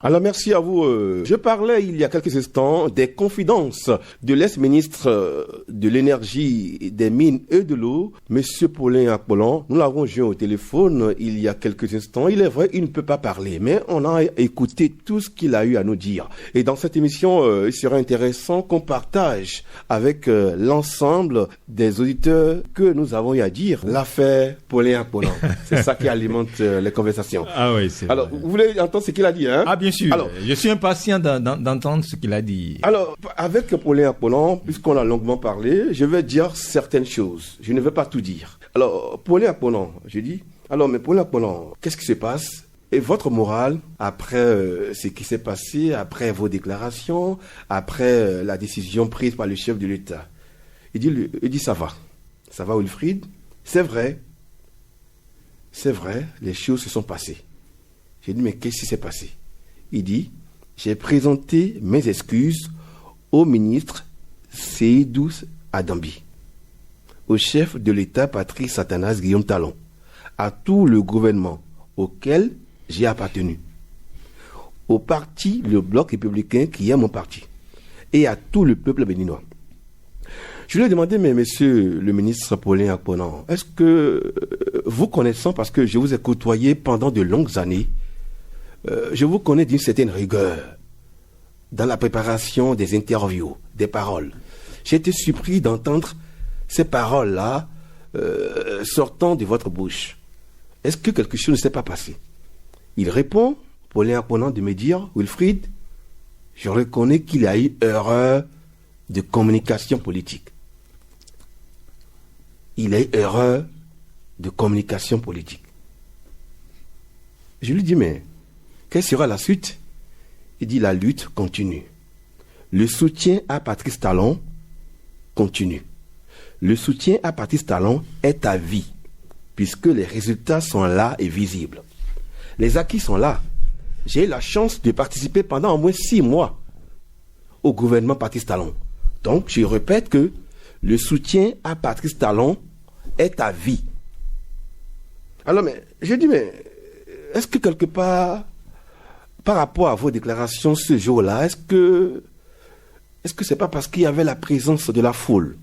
Alors merci à vous. Je parlais il y a quelques instants des confidences de l'ex-ministre de l'énergie, des mines et de l'eau, Monsieur Paulin Akpolan. Nous l'avons joint au téléphone il y a quelques instants. Il est vrai, il ne peut pas parler, mais on a écouté tout ce qu'il a eu à nous dire. Et dans cette émission, il serait intéressant qu'on partage avec l'ensemble des auditeurs que nous avons eu à dire l'affaire Paulin Akpolan. C'est ça qui alimente les conversations. Ah oui, c'est Alors, vrai. vous voulez entendre ce qu'il a dit, hein? Ah bien sûr, Alors, je suis impatient d'entendre ce qu'il a dit. Alors, avec Paulin Akpolan, puisqu'on a longuement parlé, je vais dire certaines choses. Je ne vais pas tout dire. Alors, Paulin Akpolan, je dis, mais Paulin Akpolan, qu'est-ce qui se passe? Et votre morale, après ce qui s'est passé, après vos déclarations, après la décision prise par le chef de l'État. Il dit ça va Wilfried, c'est vrai, les choses se sont passées. J'ai dit, mais qu'est-ce qui s'est passé? Il dit, j'ai présenté mes excuses au ministre Seydou Adambi, au chef de l'État Patrice Athanase Guillaume Talon, à tout le gouvernement auquel j'ai appartenu, au parti, le Bloc républicain qui est mon parti, et à tout le peuple béninois. Je lui ai demandé, mais monsieur le ministre Paulin Akpolan, est-ce que vous connaissant, parce que je vous ai côtoyé pendant de longues années, je vous connais d'une certaine rigueur dans la préparation des interviews, des paroles. J'ai été surpris d'entendre ces paroles-là sortant de votre bouche. Est-ce que quelque chose ne s'est pas passé? Il répond, Paulin Akpolan, de me dire, Wilfried, je reconnais qu'il y a eu erreur de communication politique. Il y a eu erreur de communication politique. Je lui dis, mais quelle sera la suite? Il dit, la lutte continue. Le soutien à Patrice Talon continue. Le soutien à Patrice Talon est à vie, puisque les résultats sont là et visibles. Les acquis sont là. J'ai eu la chance de participer pendant au moins 6 mois au gouvernement Patrice Talon. Donc, je répète que le soutien à Patrice Talon est à vie. Alors, mais je dis, mais est-ce que quelque part, par rapport à vos déclarations ce jour-là, est-ce que c'est pas parce qu'il y avait la présence de la foule?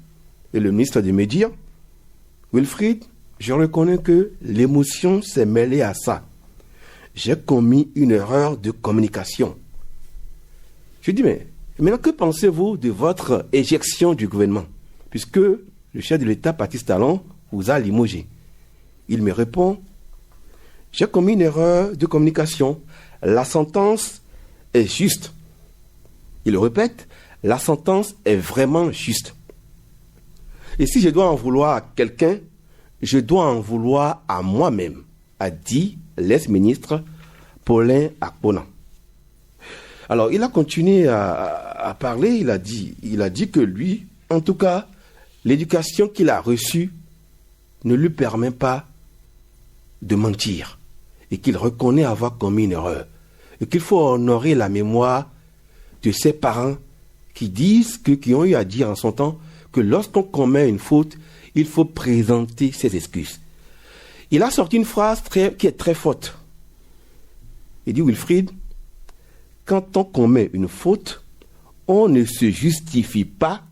Et le ministre de me dire, Wilfried, je reconnais que l'émotion s'est mêlée à ça. J'ai commis une erreur de communication. Je dis, mais maintenant, que pensez-vous de votre éjection du gouvernement? Puisque le chef de l'État, Patrice Talon, vous a limogé. Il me répond, j'ai commis une erreur de communication. La sentence est juste. Il répète, la sentence est vraiment juste. Et si je dois en vouloir à quelqu'un, je dois en vouloir à moi-même, a dit l'ex-ministre Paulin Akpolan. Alors, il a continué à parler, il a dit que lui, en tout cas, l'éducation qu'il a reçue ne lui permet pas de mentir et qu'il reconnaît avoir commis une erreur et qu'il faut honorer la mémoire de ses parents qui ont eu à dire en son temps que lorsqu'on commet une faute, il faut présenter ses excuses. Il a sorti une phrase qui est très forte. Il dit, Wilfried, quand on commet une faute, on ne se justifie pas,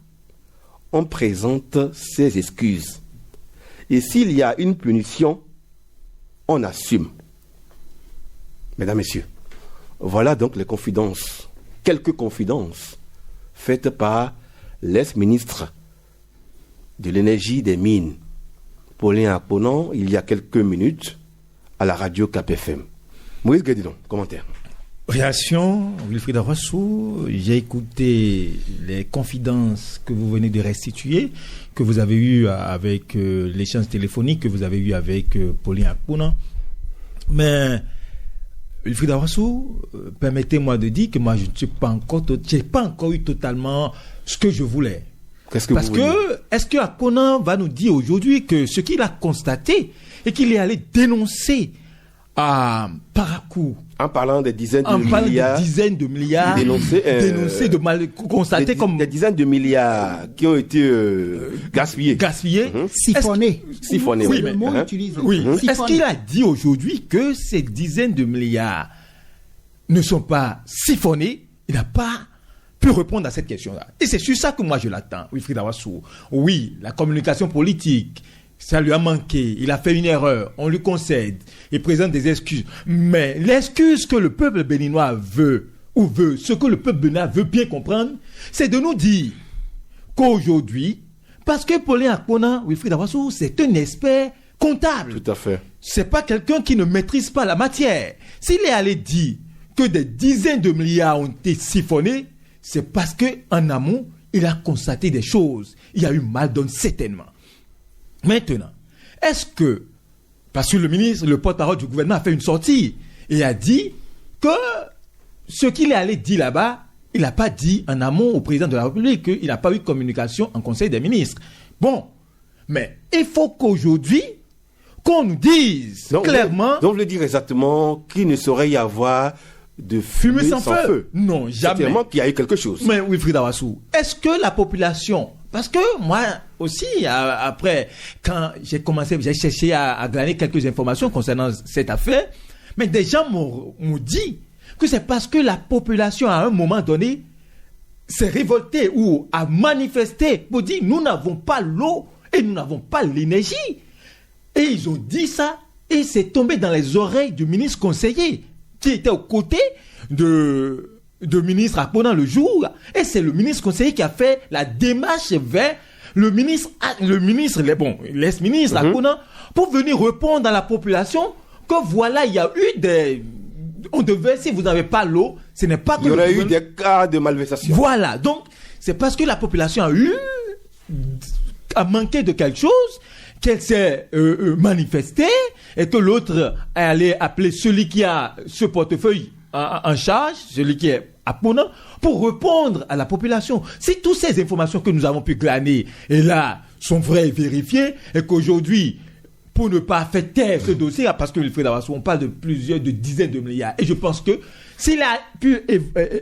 on présente ses excuses. Et s'il y a une punition, on assume. Mesdames, Messieurs, voilà donc les confidences, quelques confidences faites par l'ex-ministre de l'énergie des mines, Paulin Akpolan, il y a quelques minutes, à la radio Cap FM. Moïse Guédidon, commentaire. Réaction, Wilfried Rossou, j'ai écouté les confidences que vous venez de restituer, que vous avez eues avec l'échange téléphonique que vous avez eu avec Paulin Akpolan. Mais, Wilfried Rossou, permettez-moi de dire que moi, je n'ai pas encore eu totalement ce que je voulais. Parce que, est-ce que Akpolan va nous dire aujourd'hui que ce qu'il a constaté et qu'il est allé dénoncer à Parakou, en parlant des dizaines de milliards dénoncés, de mal constatés comme des dizaines de milliards qui ont été gaspillés, siphonnés. Oui, le mot utilisé. Oui. Est-ce qu'il a dit aujourd'hui que ces dizaines de milliards ne sont pas siphonnés, il n'a pas pu répondre à cette question-là. Et c'est sur ça que moi je l'attends, Wilfried Awassou. Oui, la communication politique, ça lui a manqué, il a fait une erreur, on lui concède, il présente des excuses. Mais l'excuse que le peuple béninois veut, ce que le peuple béninois veut bien comprendre, c'est de nous dire qu'aujourd'hui, parce que Paulin Akpona, Wilfried Awassou, c'est un expert comptable. Tout à fait. C'est pas quelqu'un qui ne maîtrise pas la matière. S'il est allé dire que des dizaines de milliards ont été siphonnés, c'est parce qu'en amont, il a constaté des choses. Il y a eu mal donne certainement. Maintenant, est-ce que, parce que le ministre, le porte-parole du gouvernement a fait une sortie et a dit que ce qu'il est allé dire là-bas, il n'a pas dit en amont au président de la République qu'il n'a pas eu de communication en Conseil des ministres. Bon, mais il faut qu'aujourd'hui, qu'on nous dise clairement... Donc, je veux dire exactement qu'il ne saurait y avoir de fumée sans feu. Non, jamais. Certainement qu'il y a eu quelque chose. Mais Wilfried Awassou, est-ce que la population... Parce que moi aussi, après, quand j'ai cherché à glaner quelques informations concernant cette affaire, mais des gens m'ont dit que c'est parce que la population, à un moment donné, s'est révoltée ou a manifesté pour dire nous n'avons pas l'eau et nous n'avons pas l'énergie. Et ils ont dit ça et c'est tombé dans les oreilles du ministre conseiller qui était aux côtés de ministre Akpona le jour. Et c'est le ministre conseiller qui a fait la démarche vers l'ex-ministre Akpona pour venir répondre à la population que voilà, il y a eu on devait, si vous n'avez pas l'eau, ce n'est pas que... Il y aurait eu des cas de malversation. Voilà, donc c'est parce que la population a manqué de quelque chose qu'elle s'est manifestée et que l'autre est allé appeler celui qui a ce portefeuille en charge, celui qui est Akpona, pour répondre à la population. Si toutes ces informations que nous avons pu glaner et là sont vraies et vérifiées et qu'aujourd'hui, pour ne pas faire taire ce dossier, parce que Wilfried Awassou, on parle de dizaines de milliards. Et je pense que s'il a pu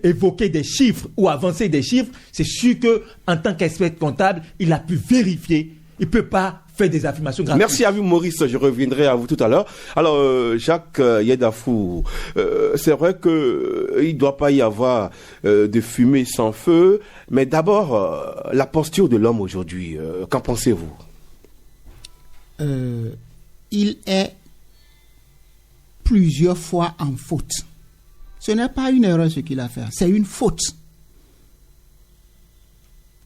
évoquer des chiffres ou avancer des chiffres, c'est sûr qu'en tant qu'expert comptable, il a pu vérifier. Il ne peut pas faire des affirmations gratuites. Merci à vous, Maurice. Je reviendrai à vous tout à l'heure. Alors, Jacques Yedafou, c'est vrai qu'il ne doit pas y avoir de fumée sans feu. Mais d'abord, la posture de l'homme aujourd'hui, qu'en pensez-vous ? Il est plusieurs fois en faute. Ce n'est pas une erreur ce qu'il a fait, c'est une faute.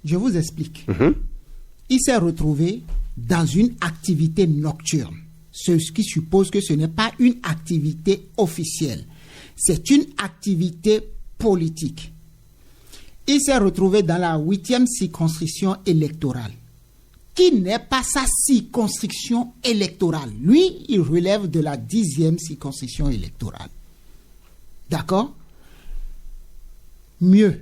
Je vous explique. Il s'est retrouvé dans une activité nocturne, ce qui suppose que ce n'est pas une activité officielle, c'est une activité politique. Il s'est retrouvé dans la 8e circonscription électorale, qui n'est pas sa circonscription électorale. Lui, il relève de la 10e circonscription électorale. D'accord ? Mieux.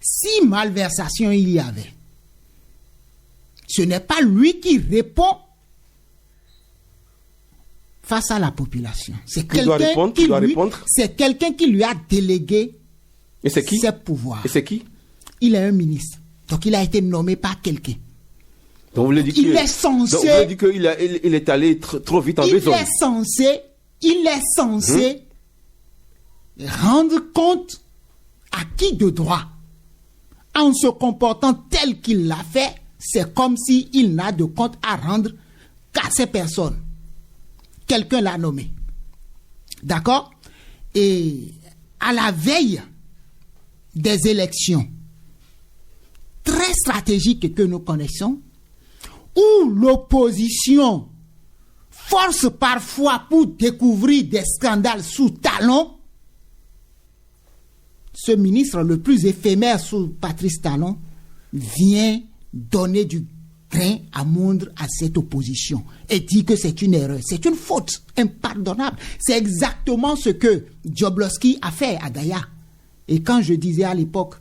Si malversation il y avait, ce n'est pas lui qui répond face à la population. C'est quelqu'un qui lui a délégué ses pouvoirs. Et c'est qui ? Il est un ministre. Donc il a été nommé par quelqu'un. Donc vous voulez dire qu'il est allé trop vite en besogne. Il est censé rendre compte à qui de droit. En se comportant tel qu'il l'a fait, c'est comme s'il n'a de compte à rendre qu'à ces personnes. Quelqu'un l'a nommé. D'accord ? Et à la veille des élections très stratégiques que nous connaissons, où l'opposition force parfois pour découvrir des scandales sous Talon, ce ministre le plus éphémère sous Patrice Talon vient donner du grain à moudre à cette opposition et dit que c'est une erreur, c'est une faute impardonnable. C'est exactement ce que Dioblowski a fait à Gaïa. Et quand je disais à l'époque,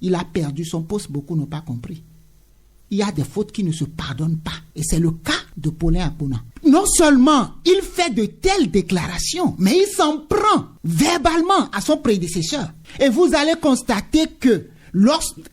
il a perdu son poste, beaucoup n'ont pas compris. Il y a des fautes qui ne se pardonnent pas. Et c'est le cas de Paulin Akpona. Non seulement il fait de telles déclarations, mais il s'en prend verbalement à son prédécesseur. Et vous allez constater que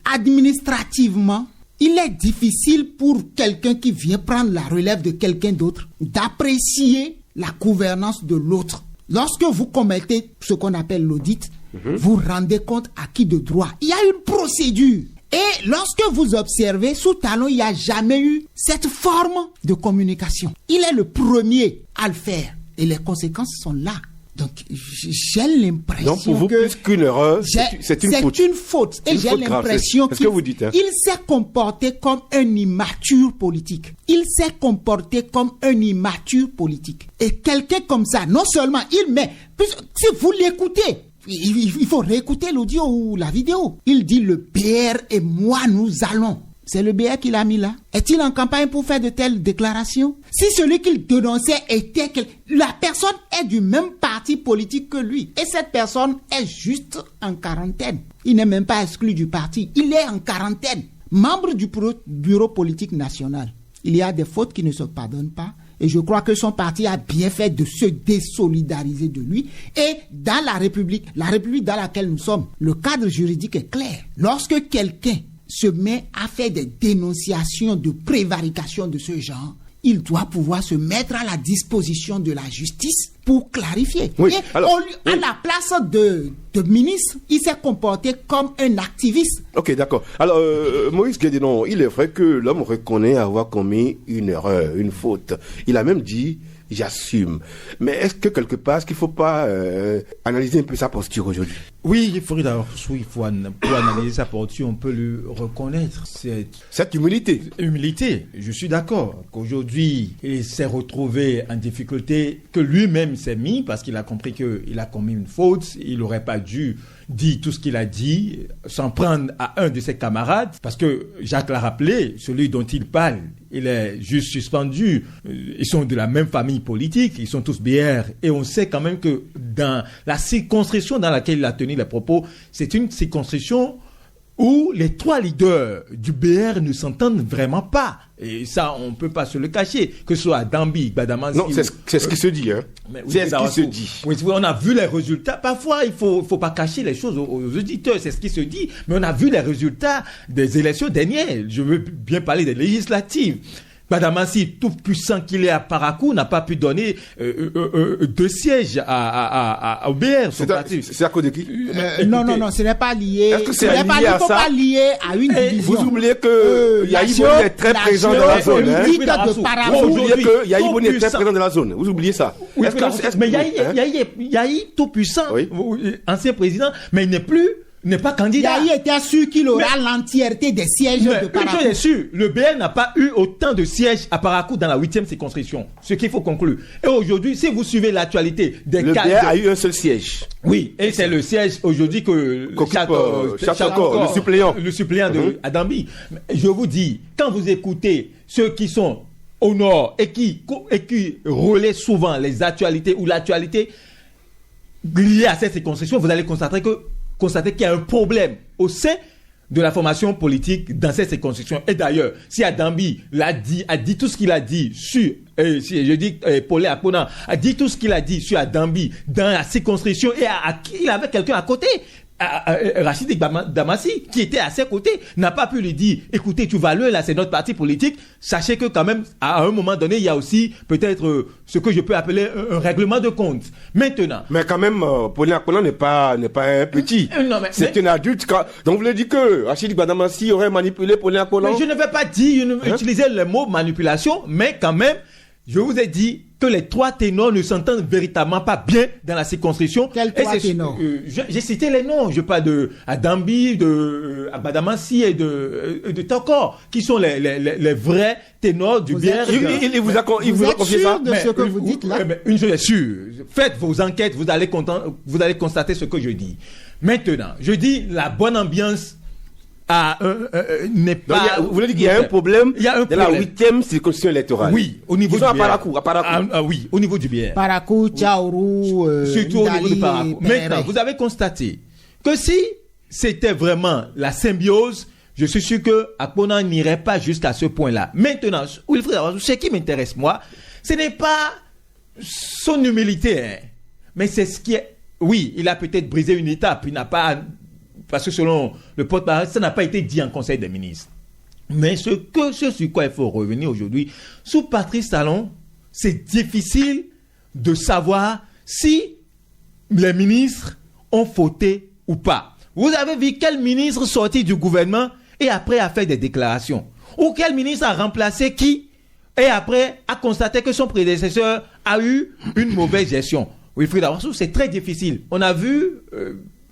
administrativement, il est difficile pour quelqu'un qui vient prendre la relève de quelqu'un d'autre d'apprécier la gouvernance de l'autre. lorsque vous commettez ce qu'on appelle l'audit, vous rendez compte à qui de droit. Il y a une procédure. Et lorsque vous observez, sous Talon, il n'y a jamais eu cette forme de communication. Il est le premier à le faire. Et les conséquences sont là. Donc, j'ai l'impression Donc, pour vous, que plus qu'une erreur, c'est une faute. C'est une faute. Et j'ai l'impression qu'il s'est comporté comme un immature politique. Il s'est comporté comme un immature politique. Et quelqu'un comme ça, non seulement si vous l'écoutez, il faut réécouter l'audio ou la vidéo. Il dit le BR et moi, nous allons. C'est le BR qui l'a mis là. Est-il en campagne pour faire de telles déclarations? Si celui qu'il dénonçait était la personne est du même parti politique que lui. Et cette personne est juste en quarantaine. Il n'est même pas exclu du parti. Il est en quarantaine. Membre du bureau politique national. Il y a des fautes qui ne se pardonnent pas. Et je crois que son parti a bien fait de se désolidariser de lui. Et dans la République dans laquelle nous sommes, le cadre juridique est clair. Lorsque quelqu'un se met à faire des dénonciations de prévarication de ce genre, il doit pouvoir se mettre à la disposition de la justice pour clarifier. Oui, et à la place de ministre, il s'est comporté comme un activiste. Ok, d'accord. Alors, Moïse Guédénon, il est vrai que l'homme reconnaît avoir commis une erreur, une faute. Il a même dit « j'assume ». Mais est-ce que quelque part, est-ce qu'il ne faut pas analyser un peu sa posture aujourd'hui? Oui, il faut pour analyser sa posture, on peut le reconnaître. Cette humilité. Humilité, je suis d'accord qu'aujourd'hui, il s'est retrouvé en difficulté, que lui-même s'est mis, parce qu'il a compris qu'il a commis une faute, il n'aurait pas dû dire tout ce qu'il a dit, s'en prendre à un de ses camarades, parce que Jacques l'a rappelé, celui dont il parle, il est juste suspendu, ils sont de la même famille politique, ils sont tous BR, et on sait quand même que dans la circonscription dans laquelle il a tenu les propos, c'est une circonscription où les trois leaders du BR ne s'entendent vraiment pas. Et ça, on ne peut pas se le cacher, que ce soit à Dambi, Gbadamansi... Non, c'est ce qui se dit. Hein. C'est ce qui se dit. Oui, on a vu les résultats. Parfois, il ne faut pas cacher les choses aux auditeurs. C'est ce qui se dit. Mais on a vu les résultats des élections dernières. Je veux bien parler des législatives. Gbadamansi, tout puissant qu'il est à Parakou, n'a pas pu donner 2 sièges au BR. C'est à cause de qui? Non, ce n'est pas lié. Est-ce que c'est lié à ça? Pas lié à une division. Vous oubliez que Yaïboni est très présent dans la zone. Vous oubliez que Yaïboni est très présent dans la zone. Vous oubliez ça? Oui, mais Yaï tout puissant, ancien président, mais il n'est pas candidat. Yaï était sûr qu'il aura l'entièreté des sièges de Parakou. Une chose est sûre, le BR n'a pas eu autant de sièges à Parakou dans la 8e circonscription. Ce qu'il faut conclure. Et aujourd'hui, si vous suivez l'actualité des cas... Le BR a eu un seul siège. Oui, et c'est le siège aujourd'hui que... le suppléant. Le suppléant de Adambi. Je vous dis, quand vous écoutez ceux qui sont au nord et qui relaient souvent les actualités ou l'actualité liée à cette circonscription, vous allez constater qu'il y a un problème au sein de la formation politique dans cette circonscription. Et d'ailleurs, si Adambi a dit tout ce qu'il a dit sur, Paulé Akpona a dit tout ce qu'il a dit sur Adambi dans la circonscription et il avait quelqu'un à côté. Rachid Damassi, qui était à ses côtés, n'a pas pu lui dire, écoutez, tu vas là, c'est notre parti politique. Sachez que quand même, à un moment donné, il y a aussi peut-être ce que je peux appeler un règlement de compte. Maintenant. Mais quand même, Paulé Akpona n'est pas un petit. C'est un adulte. Donc vous voulez dire que Rachid Damassi aurait manipulé Paulé Akpona? Mais je ne vais pas dire, utiliser le mot manipulation, mais quand même, je vous ai dit que les trois ténors ne s'entendent véritablement pas bien dans la circonscription. Quels trois ténors? J'ai cité les noms. Je parle de Adambi, de Gbadamansi et de Tokor, qui sont les vrais ténors du BR. Il vous a confié ça? De ce que vous dites là? Une chose est sûre. Faites vos enquêtes, vous allez constater ce que je dis. Maintenant, je dis la bonne ambiance n'est pas... Vous voulez dire qu'il y a un problème dans la 8e circonscription électorale? Oui, au niveau du BR. À Parakou. Oui, au niveau du BR. Parakou, Tchaourou, surtout au niveau de Parakou. Maintenant, vous avez constaté que si c'était vraiment la symbiose, je suis sûr que Akpona n'irait pas jusqu'à ce point-là. Maintenant, Wilfried, ce qui m'intéresse, moi, ce n'est pas son humilité, mais c'est ce qui est... Oui, il a peut-être brisé une étape, il n'a pas... Parce que selon le porte-parole, ça n'a pas été dit en Conseil des ministres. Mais ce sur quoi il faut revenir aujourd'hui, sous Patrice Talon, c'est difficile de savoir si les ministres ont fauté ou pas. Vous avez vu quel ministre sorti du gouvernement et après a fait des déclarations? Ou quel ministre a remplacé qui et après a constaté que son prédécesseur a eu une mauvaise gestion? Wilfried Awassou, c'est très difficile. On a vu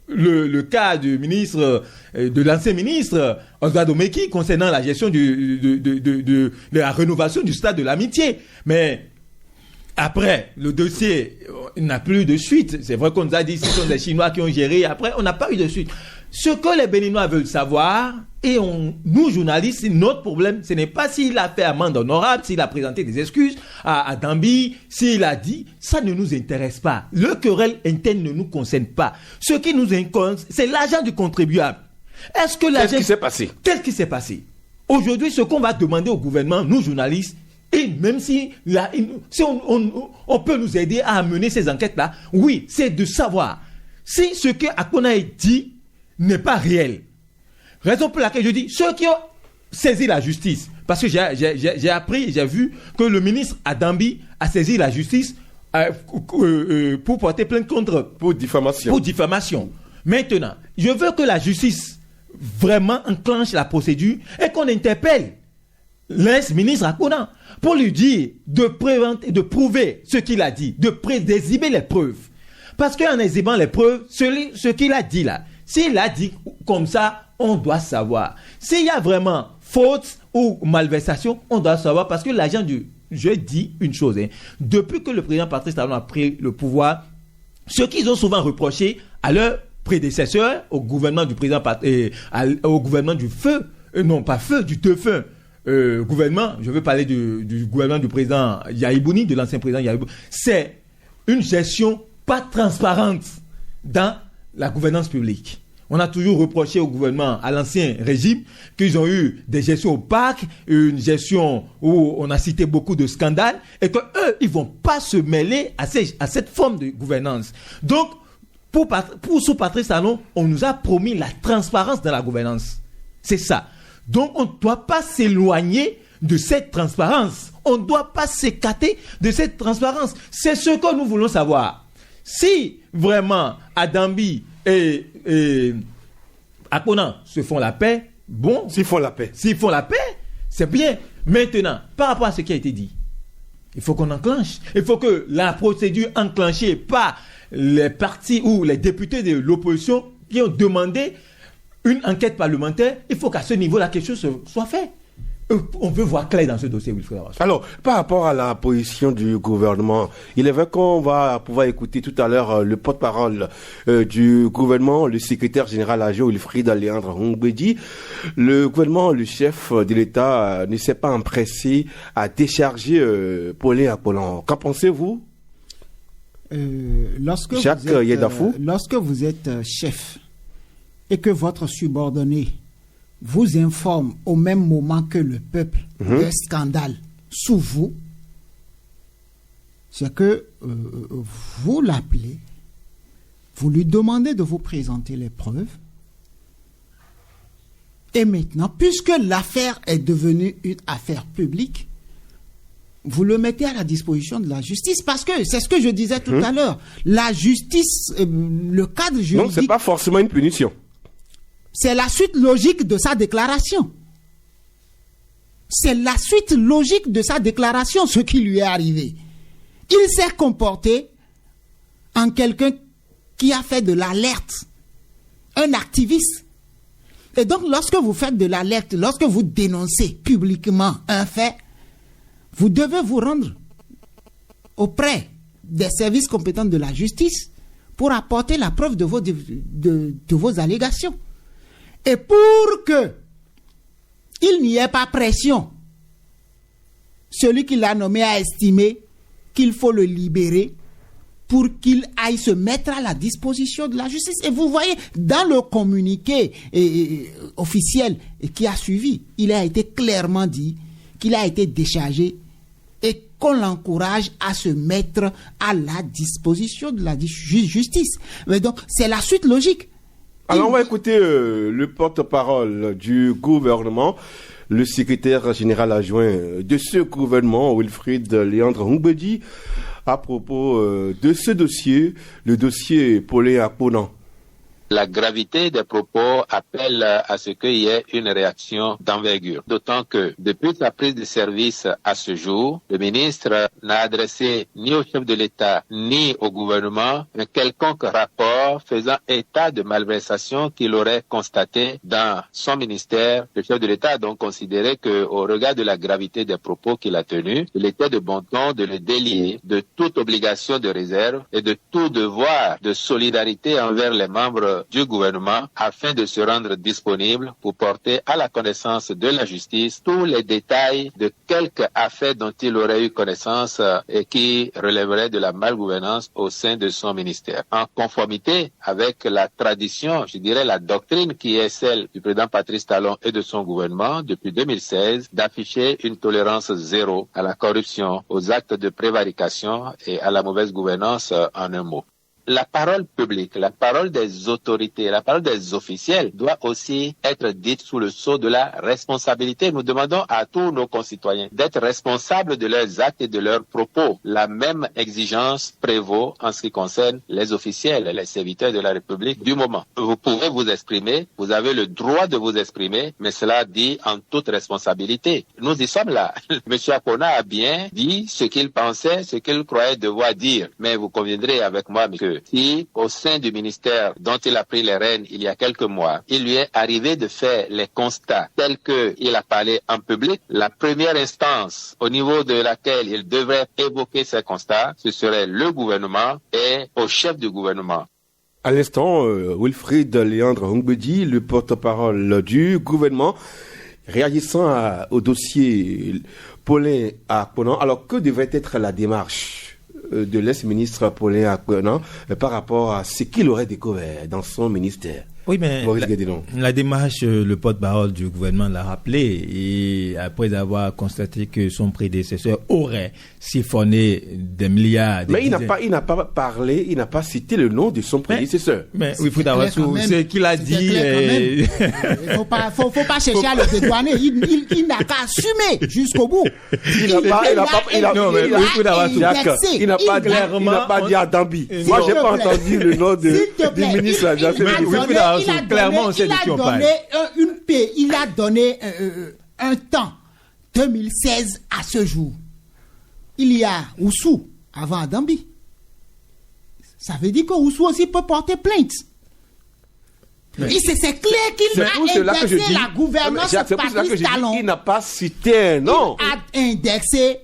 le cas du ministre, de l'ancien ministre Oswald Omeki concernant la gestion de la rénovation du stade de l'Amitié. Mais après, le dossier n'a plus de suite. C'est vrai qu'on nous a dit que ce sont des Chinois qui ont géré. Après, on n'a pas eu de suite. Ce que les Béninois veulent savoir, et nous, journalistes, notre problème, ce n'est pas s'il a fait amende honorable, s'il a présenté des excuses à Dambi, s'il a dit, ça ne nous intéresse pas. Le querelle interne ne nous concerne pas. Ce qui nous intéresse, c'est l'argent du contribuable. Est-ce que l'argent... Qu'est-ce qui s'est passé? Qu'est-ce qui s'est passé? Aujourd'hui, ce qu'on va demander au gouvernement, nous, journalistes, et même si on peut nous aider à mener ces enquêtes-là, oui, c'est de savoir si ce que Akpona a dit n'est pas réel. Raison pour laquelle je dis, ceux qui ont saisi la justice, parce que j'ai appris, j'ai vu que le ministre Adambi a saisi la justice pour porter plainte contre... Pour diffamation. Pour diffamation. Maintenant, je veux que la justice vraiment enclenche la procédure et qu'on interpelle l'ex-ministre Akpona pour lui dire de prouver ce qu'il a dit, d'exhiber les preuves. Parce qu'en exhibant les preuves, ce qu'il a dit là, s'il a dit comme ça, on doit savoir. S'il y a vraiment faute ou malversation, on doit savoir parce que l'agent je dis une chose, depuis que le président Patrice Talon a pris le pouvoir, ce qu'ils ont souvent reproché à leur prédécesseur, au gouvernement du président au gouvernement du feu, non pas feu, du défunt gouvernement, je veux parler du gouvernement du président Yahibouni, de l'ancien président Yahibouni, c'est une gestion pas transparente dans la gouvernance publique. On a toujours reproché au gouvernement, à l'ancien régime, qu'ils ont eu des gestions opaques, une gestion où on a cité beaucoup de scandales, et qu'eux, ils ne vont pas se mêler à cette forme de gouvernance. Donc, sous Patrice Talon, on nous a promis la transparence dans la gouvernance. C'est ça. Donc, on ne doit pas s'éloigner de cette transparence. On ne doit pas s'écarter de cette transparence. C'est ce que nous voulons savoir. Si vraiment Adambi et Akpona se font la paix, bon. S'ils font la paix, c'est bien. Maintenant, par rapport à ce qui a été dit, il faut qu'on enclenche. Il faut que la procédure enclenchée par les partis ou les députés de l'opposition qui ont demandé une enquête parlementaire, il faut qu'à ce niveau-là, quelque chose soit fait. On veut voir clair dans ce dossier, Wilfried Awassou. Alors, par rapport à la position du gouvernement, il est vrai qu'on va pouvoir écouter tout à l'heure le porte-parole du gouvernement, le secrétaire général adjoint Wilfried Léandre Ngouedi. Le gouvernement, le chef de l'État ne s'est pas empressé à décharger Paulin Apollon. Qu'en pensez-vous? Lorsque vous êtes chef et que votre subordonné vous informe au même moment que le peuple d'un scandale sous vous, c'est que vous l'appelez, vous lui demandez de vous présenter les preuves, et maintenant, puisque l'affaire est devenue une affaire publique, vous le mettez à la disposition de la justice, parce que c'est ce que je disais tout à l'heure, la justice, le cadre juridique... Donc, c'est pas forcément une punition. C'est la suite logique de sa déclaration. C'est la suite logique de sa déclaration, ce qui lui est arrivé. Il s'est comporté en quelqu'un qui a fait de l'alerte, un activiste. Et donc, lorsque vous faites de l'alerte, lorsque vous dénoncez publiquement un fait, vous devez vous rendre auprès des services compétents de la justice pour apporter la preuve de vos allégations. Et pour que il n'y ait pas pression, celui qui l'a nommé a estimé qu'il faut le libérer pour qu'il aille se mettre à la disposition de la justice. Et vous voyez, dans le communiqué officiel qui a suivi, il a été clairement dit qu'il a été déchargé et qu'on l'encourage à se mettre à la disposition de la justice. Mais donc, c'est la suite logique. Alors, on va écouter le porte-parole du gouvernement, le secrétaire général adjoint de ce gouvernement, Wilfried Léandre Ngouedi, à propos de ce dossier, le dossier Paulin Akponan. La gravité des propos appelle à ce qu'il y ait une réaction d'envergure. D'autant que, depuis sa prise de service à ce jour, le ministre n'a adressé ni au chef de l'État ni au gouvernement un quelconque rapport faisant état de malversation qu'il aurait constaté dans son ministère. Le chef de l'État a donc considéré qu'au regard de la gravité des propos qu'il a tenus, il était de bon ton de le délier de toute obligation de réserve et de tout devoir de solidarité envers les membres du gouvernement afin de se rendre disponible pour porter à la connaissance de la justice tous les détails de quelques affaires dont il aurait eu connaissance et qui relèveraient de la malgouvernance au sein de son ministère. En conformité avec la tradition, je dirais la doctrine qui est celle du président Patrice Talon et de son gouvernement depuis 2016 d'afficher une tolérance zéro à la corruption, aux actes de prévarication et à la mauvaise gouvernance en un mot. La parole publique, la parole des autorités, la parole des officiels doit aussi être dite sous le sceau de la responsabilité. Nous demandons à tous nos concitoyens d'être responsables de leurs actes et de leurs propos. La même exigence prévaut en ce qui concerne les officiels, les serviteurs de la République du moment. Vous pouvez vous exprimer, vous avez le droit de vous exprimer, mais cela dit en toute responsabilité. Nous y sommes là. M. Akponan a bien dit ce qu'il pensait, ce qu'il croyait devoir dire. Mais vous conviendrez avec moi que si, au sein du ministère dont il a pris les rênes il y a quelques mois, il lui est arrivé de faire les constats tels qu'il a parlé en public, la première instance au niveau de laquelle il devrait évoquer ces constats, ce serait le gouvernement et au chef du gouvernement. À l'instant, Wilfried Léandre Ongbedi, le porte-parole du gouvernement, réagissant au dossier Paulin Akponan. Alors, que devrait être la démarche de l'ex-ministre Paulin Akponan par rapport à ce qu'il aurait découvert dans son ministère? Oui, mais la démarche, le porte-parole du gouvernement l'a rappelé, et après avoir constaté que son prédécesseur aurait siphonné des milliards... Mais il n'a pas parlé, il n'a pas cité le nom de son prédécesseur. Mais il faut avoir ce qu'il a dit. Il faut pas chercher à le dédouaner. Il n'a qu'à assumer jusqu'au bout. Il n'a pas dit à Dambi. Moi, j'ai pas entendu le nom du ministre de la Justice. Il a donné un temps, 2016 à ce jour. Il y a Oussou avant Dambi. Ça veut dire que Oussou aussi peut porter plainte. Et c'est clair qu'il a indexé la gouvernance Patrice Talon. Il n'a pas cité un nom. Il a indexé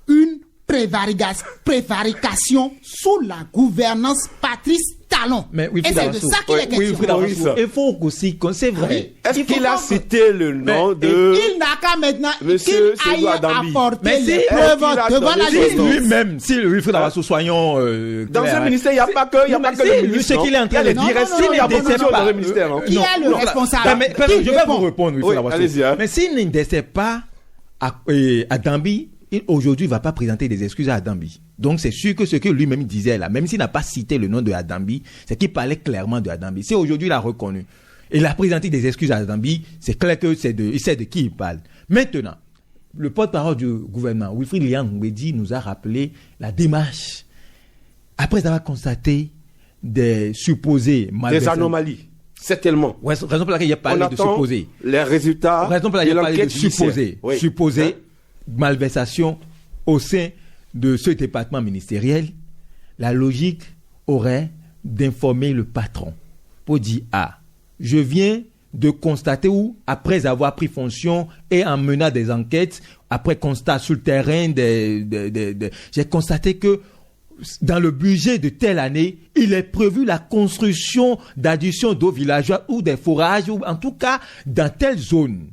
une prévarication sous la gouvernance Patrice Talon. Mais oui, et c'est de ça qu'il est question. Il faut aussi, c'est vrai. Est-ce qu'il a cité le nom de... Il n'a qu'à maintenant Monsieur qu'il aille apporter les preuves devant la justice. Lui-même, si Wilfried Davassou, soyons dans un ministère, il n'y a pas que le ministre. Ce qu'il est en train de dire, qui est le responsable? Je vais vous répondre, Wilfried Davassou. Mais s'il n'indexait pas à Dambi, aujourd'hui, il ne va pas présenter des excuses à Adambi. Donc, c'est sûr que ce que lui-même disait là, même s'il n'a pas cité le nom de Adambi, c'est qu'il parlait clairement de Adambi. Si aujourd'hui, il a reconnu, il a présenté des excuses à Adambi, c'est clair que il sait de qui il parle. Maintenant, le porte-parole du gouvernement, Wilfried Léandre Ongbedi, nous a rappelé la démarche. Après avoir constaté des supposés malversations. Des anomalies. Certainement. Ouais, raison pour laquelle il a parlé de supposés. Les résultats. Raison pour laquelle il a parlé de supposés. Oui. Supposés. Malversation au sein de ce département ministériel, la logique aurait d'informer le patron pour dire je viens de constater où, après avoir pris fonction et en menant des enquêtes, après constat sur le terrain, j'ai constaté que dans le budget de telle année, il est prévu la construction d'adduction d'eau villageoise ou des forages, ou en tout cas dans telle zone.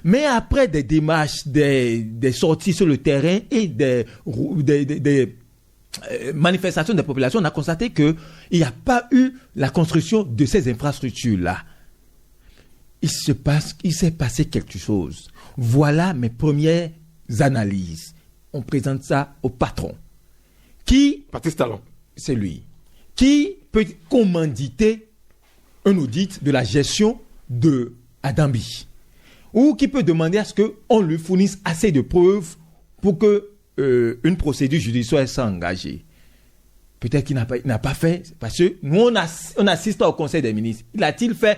Mais après des démarches, des sorties sur le terrain et des manifestations des populations, on a constaté qu'il n'y a pas eu la construction de ces infrastructures-là. Il s'est passé quelque chose. Voilà mes premières analyses. On présente ça au patron. Patrice Talon. C'est lui. Qui peut commanditer un audit de la gestion de Adambi. Ou qui peut demander à ce qu'on lui fournisse assez de preuves pour que une procédure judiciaire s'est engagée. Peut-être qu'il n'a pas fait, parce que nous, on assiste au Conseil des ministres. L'a-t-il fait?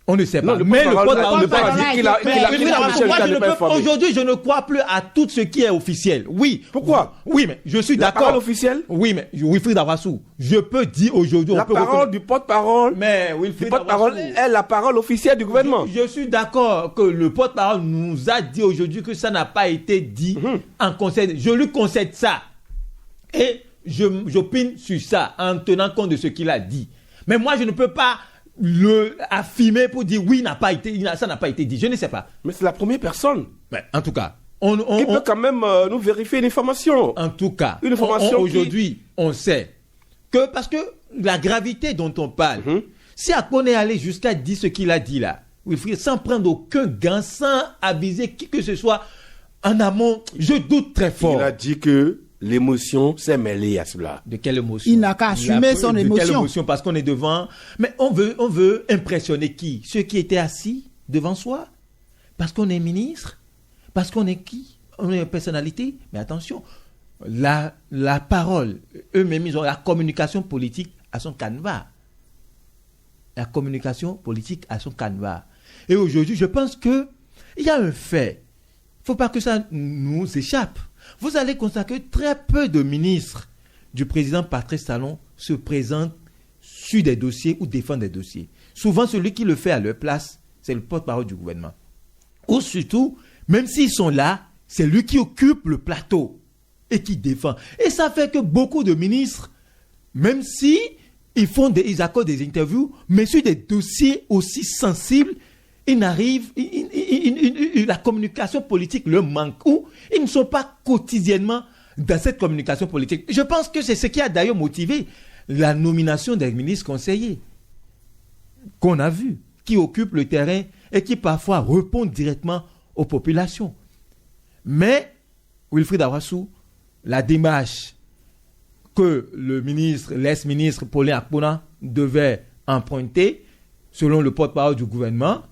On ne sait pas. Mais le porte-parole ne peut pas dire qu'il a aujourd'hui, je ne crois plus à tout ce qui est officiel. Oui. Pourquoi? Oui, mais je suis d'accord. La parole officielle? Oui, mais Wilfried Davassou, je peux dire aujourd'hui... La parole du porte-parole, mais Wilfried porte-parole est la parole officielle du gouvernement. Je suis d'accord que le porte-parole nous a dit aujourd'hui que ça n'a pas été dit en conseil. Je lui concède ça. Et j'opine sur ça en tenant compte de ce qu'il a dit. Mais moi, je ne peux pas le affirmer pour dire oui, ça n'a pas été dit. Je ne sais pas. Mais c'est la première personne. Mais en tout cas, qui peut quand même nous vérifier une information. En tout cas, une information aujourd'hui, on sait que parce que la gravité dont on parle, si Akpone est allé jusqu'à dire ce qu'il a dit là, Wilfried, sans prendre aucun gain, sans aviser qui que ce soit en amont, je doute très fort. Il a dit que l'émotion s'est mêlée à cela. De quelle émotion? Il n'a qu'à assumer son émotion. De quelle émotion? Parce qu'on est devant. Mais on veut impressionner qui? Ceux qui étaient assis devant soi? Parce qu'on est ministre? Parce qu'on est qui? On est une personnalité? Mais attention, la parole, eux-mêmes, ils ont la communication politique à son canevas. La communication politique à son canevas. Et aujourd'hui, je pense qu'il y a un fait. Il ne faut pas que ça nous échappe. Vous allez constater que très peu de ministres du président Patrice Talon se présentent sur des dossiers ou défendent des dossiers. Souvent, celui qui le fait à leur place, c'est le porte-parole du gouvernement. Ou surtout, même s'ils sont là, c'est lui qui occupe le plateau et qui défend. Et ça fait que beaucoup de ministres, même si ils accordent des interviews, mais sur des dossiers aussi sensibles, la communication politique leur manque, ou ils ne sont pas quotidiennement dans cette communication politique. Je pense que c'est ce qui a d'ailleurs motivé la nomination des ministres conseillers qu'on a vu, qui occupent le terrain et qui parfois répondent directement aux populations. Mais, Wilfried Davassou, la démarche que l'ex-ministre Pauline Akpone devait emprunter, selon le porte-parole du gouvernement,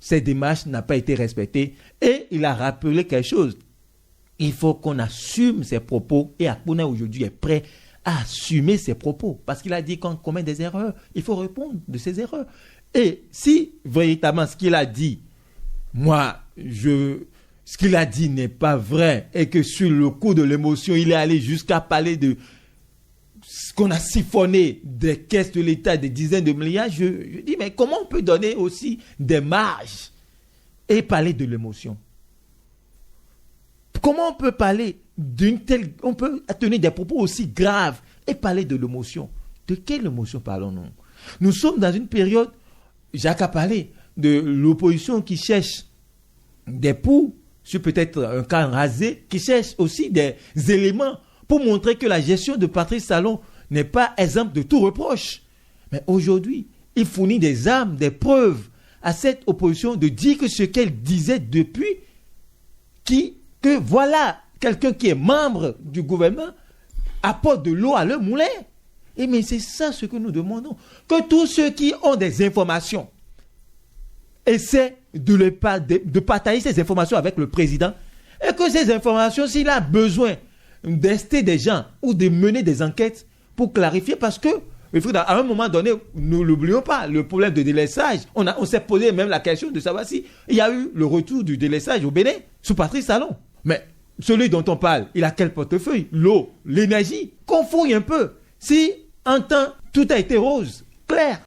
cette démarche n'a pas été respectée. Et il a rappelé quelque chose. Il faut qu'on assume ses propos. Et Akpone aujourd'hui est prêt à assumer ses propos. Parce qu'il a dit qu'on commet des erreurs. Il faut répondre de ces erreurs. Et si véritablement ce qu'il a dit, ce qu'il a dit n'est pas vrai, et que sur le coup de l'émotion, il est allé jusqu'à parler de ce qu'on a siphonné des caisses de l'État, des dizaines de milliards, je dis, mais comment on peut donner aussi des marges et parler de l'émotion? Comment on peut parler on peut tenir des propos aussi graves et parler de l'émotion? De quelle émotion parlons-nous? Nous sommes dans une période, Jacques a parlé de l'opposition qui cherche des poux sur peut-être un cas rasé, qui cherche aussi des éléments pour montrer que la gestion de Patrice Talon n'est pas exemple de tout reproche. Mais aujourd'hui, il fournit des armes, des preuves à cette opposition de dire que ce qu'elle disait depuis, que voilà, quelqu'un qui est membre du gouvernement apporte de l'eau à leur moulin. Et mais c'est ça ce que nous demandons. Que tous ceux qui ont des informations essaient de partager ces informations avec le président, et que ces informations, s'il a besoin d'ester des gens ou de mener des enquêtes pour clarifier, parce que à un moment donné, nous n'oublions pas le problème de délaissage. On s'est posé même la question de savoir si il y a eu le retour du délaissage au Bénin sous Patrice Talon. Mais celui dont on parle, il a quel portefeuille? L'eau, l'énergie, qu'on fouille un peu. Si en temps tout a été rose, clair.